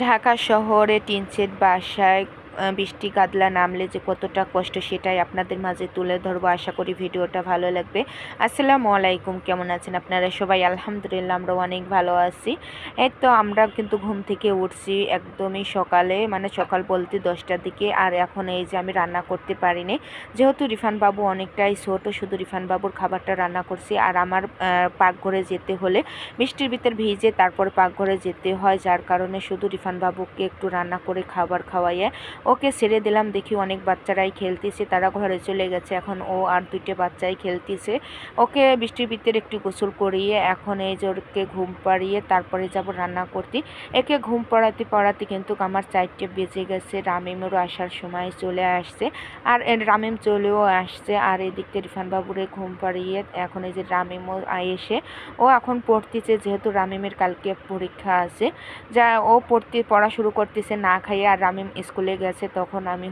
ঢাকা শহরে tin shed বাসায় বৃষ্টি কাদলা নামলে যে কতটা কষ্ট সেটাই আপনাদের মাঝে তুলে ধরবো। আশা করি ভিডিওটা ভালো লাগবে। আসসালামু আলাইকুম, কেমন আছেন আপনারা সবাই? আলহামদুলিল্লাহ আমরা অনেক ভালো আছি। এই তো আমরা কিন্তু ঘুম থেকে উঠছি একদমই সকালে, মানে সকাল বলতে 10টার দিকে। আর এখন এই যে আমি রান্না করতে পারিনি, যেহেতু রিফান বাবু অনেকটাই ছোট, শুধু রিফান বাবুর খাবারটা রান্না করছি। আর আমার পাকঘরে যেতে হলে বৃষ্টির ভিতর ভিজে তারপর পাকঘরে যেতে হয়, যার কারণে শুধু রিফান বাবুকে একটু রান্না করে খাবার খাওয়াইয়ে ওকে ছেড়ে দিলাম। দেখি অনেক বাচ্চারাই খেলতেছে, তারা ঘরে চলে গেছে। এখন ও আর দুইটা বাচ্চাই খেলতেছে। ওকে বৃষ্টির ভিতরে একটু গোসল করিয়ে এখন এই যে ওকে ঘুম পাড়িয়ে তারপরে যাব রান্না করতে। একে ঘুম পাড়াতে পাড়াতে কিন্তু আমার 4টে বেজে গেছে। রামিমেরও আসার সময় চলে আসছে, আর রামিম চলেও আসছে। আর এদিক থেকে রিফান বাবুরে ঘুম পাড়িয়ে এখন এই যে রামিমও এসে ও এখন পড়তেছে, যেহেতু রামিমের কালকে পরীক্ষা আছে। যা ও পড়া শুরু করতেছে না খাইয়ে। আর রামিম স্কুলে গেছে, তখন আমি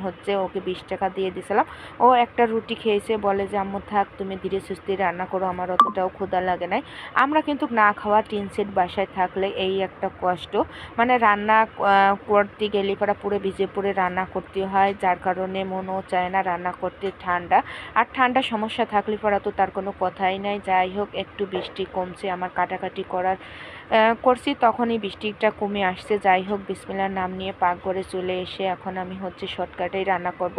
ওকে 20 টাকা দিয়ে দিয়েছিলাম। ও একটা রুটি খেয়েছে, বলে যে আম্মু থাক, তুমি ধীরে সুস্থে রান্না করো, আমার অতটাও ক্ষুধা লাগে নাই। আমরা কিন্তু না খাওয়া টিন সেট বাসায় থাকলে এই একটা কষ্ট, মানে রান্না করতে গেলে পরে পুরো ভিজে পড়ে রান্না করতে হয়, যার কারণে মনও চায় না রান্না করতে। ঠান্ডা আর ঠান্ডা সমস্যা থাকলে পরে তো তার কোনো কথাই নাই। যাই হোক, একটু বৃষ্টি কমছে, আমার কাটাকাটি করছি, তখনই বৃষ্টিটা কমে আসছে। যাই হোক, বিসমিল্লাহর নাম নিয়ে পাকঘরে চলে এসে এখন আমি শর্টকাটেই রান্না করব।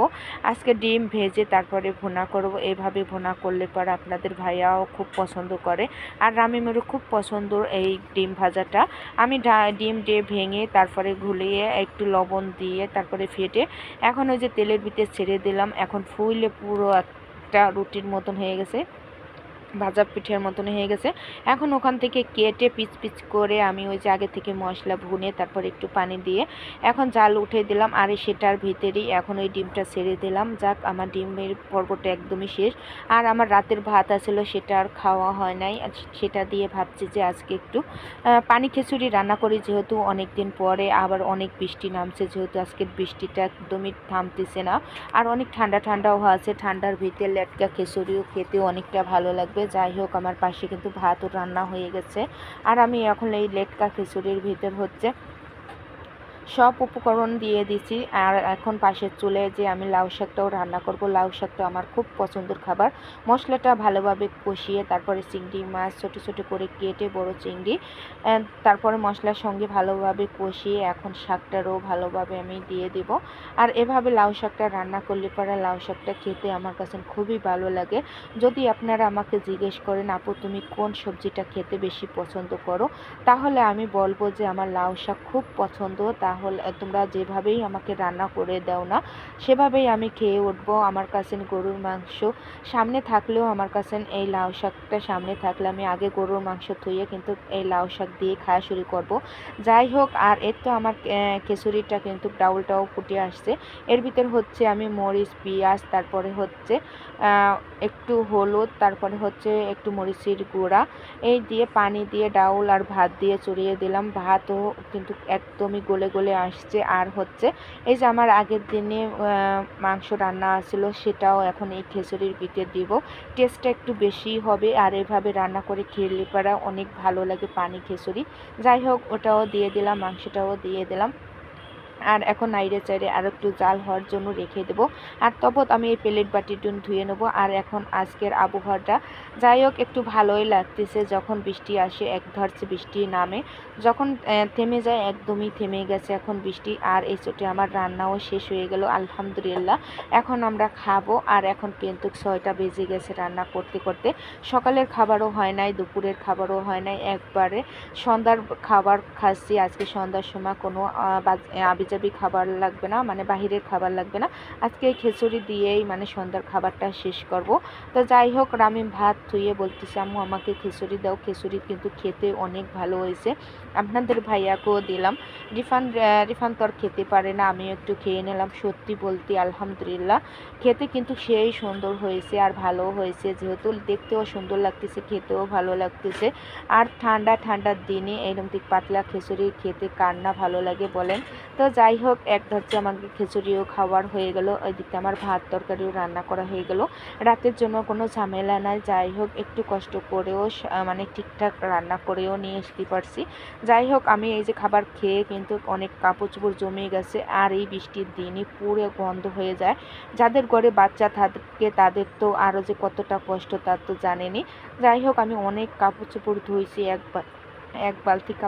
আজকে ডিম ভেজে তারপরে ভুনা করব। এভাবে ভুনা করলে পরে আপনাদের ভাইয়াও খুব পছন্দ করে, আর রামিমেরও খুব পছন্দ এই ডিম ভাজাটা। আমি ডিম দিয়ে ভেঙে তারপরে ঘুলিয়ে একটু লবণ দিয়ে তারপরে ফেটে এখন ওই যে তেলের ভিতরে ছেড়ে দিলাম। এখন ফুলে পুরো একটা রুটির মতন হয়ে গেছে, ভাজা পিঠের মতন হয়ে গেছে। এখন ওখান থেকে কেটে পিচ পিচ করে আমি ওই যে আগে থেকে মশলা ভুনে তারপর একটু পানি দিয়ে এখন জাল উঠে দিলাম। আর সেটার ভিতরেই এখন ওই ডিমটা ছেড়ে দিলাম। যাক, আমার ডিমের পর্বটা একদমই শেষ। আর আমার রাতের ভাত আছিল, সেটা আর খাওয়া হয় নাই। সেটা দিয়ে ভাবছি যে আজকে একটু পানি খিচুড়ি রান্না করি, যেহেতু অনেক দিন পরে আবার অনেক বৃষ্টি নামছে, যেহেতু আজকের বৃষ্টিটা একদমই থামতেছে না। আর অনেক ঠান্ডা ঠান্ডাও আছে, ঠান্ডার ভিতরে লেটকা খিচুড়িও খেতে অনেকটা ভালো লাগবে। যাই হোক, আমার পাশে কিন্তু ভাতও রান্না হয়ে গেছে। আর আমি এখন এই লেটকা খিচুড়ির ভিতর সব উপকরণ দিয়ে দিছি। আর এখন পাশের চুলে যে আমি লাউ শাকটাও রান্না করব। লাউ শাকটা আমার খুব পছন্দের খাবার। মশলাটা ভালোভাবে কষিয়ে তারপরে চিংড়ি মাছ ছোট ছোট করে কেটে, বড় চিংড়ি, তারপরে মশলার সঙ্গে ভালোভাবে কষিয়ে এখন শাকটারও ভালোভাবে আমি দিয়ে দেব। আর এভাবে লাউ শাকটা রান্না করলে পরে লাউ শাকটা খেতে আমার কাছে খুবই ভালো লাগে। যদি আপনারা আমাকে জিজ্ঞেস করেন আপু তুমি কোন সবজিটা খেতে বেশি পছন্দ করো, তাহলে আমি বলবো যে আমার লাউ শাক খুব পছন্দ। তাহলে তোমরা যেভাবেই আমাকে রান্না করে দাও না, সেভাবেই আমি খেয়ে উঠবো। আমার কাছে গরুর মাংস সামনে থাকলেও আমার কাছে এই লাউ শাকটা সামনে থাকলে আমি আগে গরুর মাংস ধুয়ে কিন্তু এই লাউ শাক দিয়ে খাওয়া শুরু করব। যাই হোক, আর এর তো আমার খিচুড়িটা কিন্তু ডাউলটাও ফুটে আসছে। এর ভিতর আমি মরিচ, পেঁয়াজ, তারপরে একটু হলুদ, তারপরে একটু মরিচের গুঁড়া, এই দিয়ে পানি দিয়ে ডাউল আর ভাত দিয়ে চড়িয়ে দিলাম। ভাতও কিন্তু একদমই গলে গলে আসছে। আর এই যে আমার আগের দিনে মাংস রান্না ছিল, সেটাও এখন এই খিচুড়ির ভিতরে দিব। টেস্টটা একটু বেশি হবে, আর এভাবে রান্না করে খেলে পারা অনেক ভালো লাগে পানি খিচুড়ি। যাই হোক, ওটাও দিয়ে দিলাম, মাংসটাও দিয়ে দিলাম। আর এখন নাইড়ে চাইড়ে আর একটু জাল হওয়ার জন্য রেখে দেব। আর তবত আমি এই প্লেট বাটিটা ধুয়ে নেব। আর এখন আজকের আবহাওয়াটা যাই হোক একটু ভালোই লাগতেছে। যখন বৃষ্টি আসে এক ধরছে বৃষ্টি নামে, যখন থেমে যায় একদমই থেমে গেছে এখন বৃষ্টি। আর এই চোটে আমার রান্নাও শেষ হয়ে গেল আলহামদুলিল্লাহ। এখন আমরা খাবো। আর এখন কিন্তু 6টা বেজে গেছে রান্না করতে করতে। সকালের খাবারও হয় নাই, দুপুরের খাবারও হয় নাই, একবারে সন্ধ্যার খাবার খাচ্ছি। আজকে সন্ধ্যার সময় কোনো আবিজাবি খাবার লাগবে না, মানে বাহিরের খাবার লাগবে না। আজকে এই খিচুড়ি দিয়েই মানে সন্ধ্যার খাবারটা শেষ করব। তো যাই হোক, রামিম ভাত ধুয়ে বলতেছে আম্মু আমাকে খিচুড়ি দাও। খিচুড়ি কিন্তু খেতে অনেক ভালো হয়েছে, আপনাদের ভাইয়াকেও দিলাম। রিফান তো আর খেতে পারে না, আমি একটু খেয়ে নিলাম। সত্যি বলতে আলহামদুলিল্লাহ, খেতে কিন্তু সেই সুন্দর হয়েছে আর ভালো হয়েছে, যেহেতু দেখতেও সুন্দর লাগতেছে, খেতেও ভালো লাগতেছে। আর ঠান্ডা ঠান্ডার দিনে এইরকম পাতলা খিচুড়ি খেতে কার না ভালো লাগে বলেন। তো যাই হোক, এক ধাঁচে আমাকে খিচুড়িও খাওয়ার হয়ে গেল, ওইদিকে আমার ভাত তরকারিও রান্না করা হয়ে গেল। রাতের জন্য কোনো ঝামেলা নাই। যাই হোক, একটু কষ্ট করেও মানে ঠিকঠাক রান্না করেও নিয়ে আসতে পারছি। যাই হোক, আমি এই যে খাবার খেয়ে কিন্তু অনেক কাপড় চোপড় জমে গেছে, আর এই বৃষ্টির দিনই পুরো বন্ধ হয়ে যায়। যাদের ঘরে বাচ্চা থাকে তাদের তো আরও যে কতটা কষ্ট তা তো জানেনই। যাই হোক, আমি অনেক কাপড় চোপড় ধুয়েছি, এক বালতি কাপড়